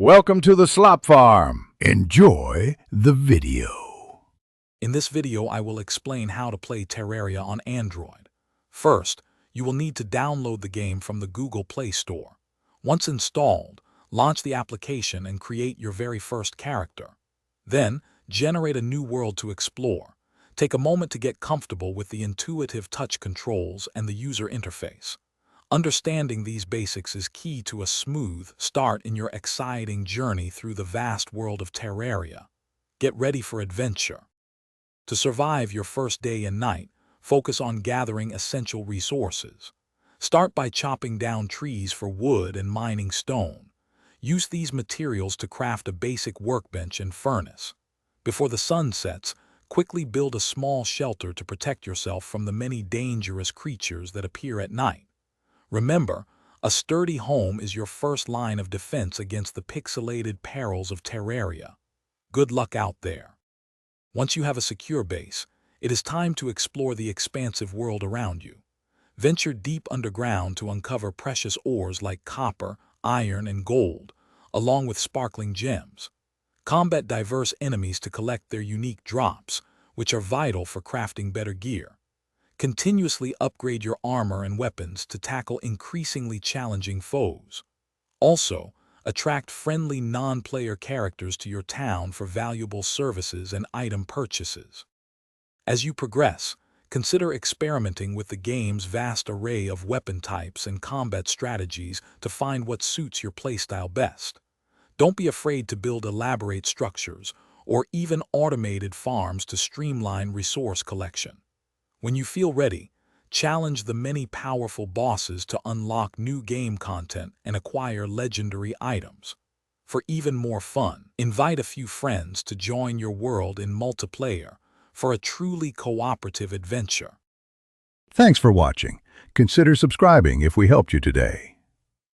Welcome to the Slop Farm. Enjoy the video. In this video, I will explain how to play Terraria on Android. First, you will need to download the game from the Google Play Store. Once installed, launch the application and create your very first character. Then, generate a new world to explore. Take a moment to get comfortable with the intuitive touch controls and the user interface. Understanding these basics is key to a smooth start in your exciting journey through the vast world of Terraria. Get ready for adventure. To survive your first day and night, focus on gathering essential resources. Start by chopping down trees for wood and mining stone. Use these materials to craft a basic workbench and furnace. Before the sun sets, quickly build a small shelter to protect yourself from the many dangerous creatures that appear at night. Remember, a sturdy home is your first line of defense against the pixelated perils of Terraria. Good luck out there. Once you have a secure base, it is time to explore the expansive world around you. Venture deep underground to uncover precious ores like copper, iron, and gold, along with sparkling gems. Combat diverse enemies to collect their unique drops, which are vital for crafting better gear. Continuously upgrade your armor and weapons to tackle increasingly challenging foes. Also, attract friendly non-player characters to your town for valuable services and item purchases. As you progress, consider experimenting with the game's vast array of weapon types and combat strategies to find what suits your playstyle best. Don't be afraid to build elaborate structures or even automated farms to streamline resource collection. When you feel ready, challenge the many powerful bosses to unlock new game content and acquire legendary items. For even more fun, invite a few friends to join your world in multiplayer for a truly cooperative adventure. Thanks for watching. Consider subscribing if we helped you today.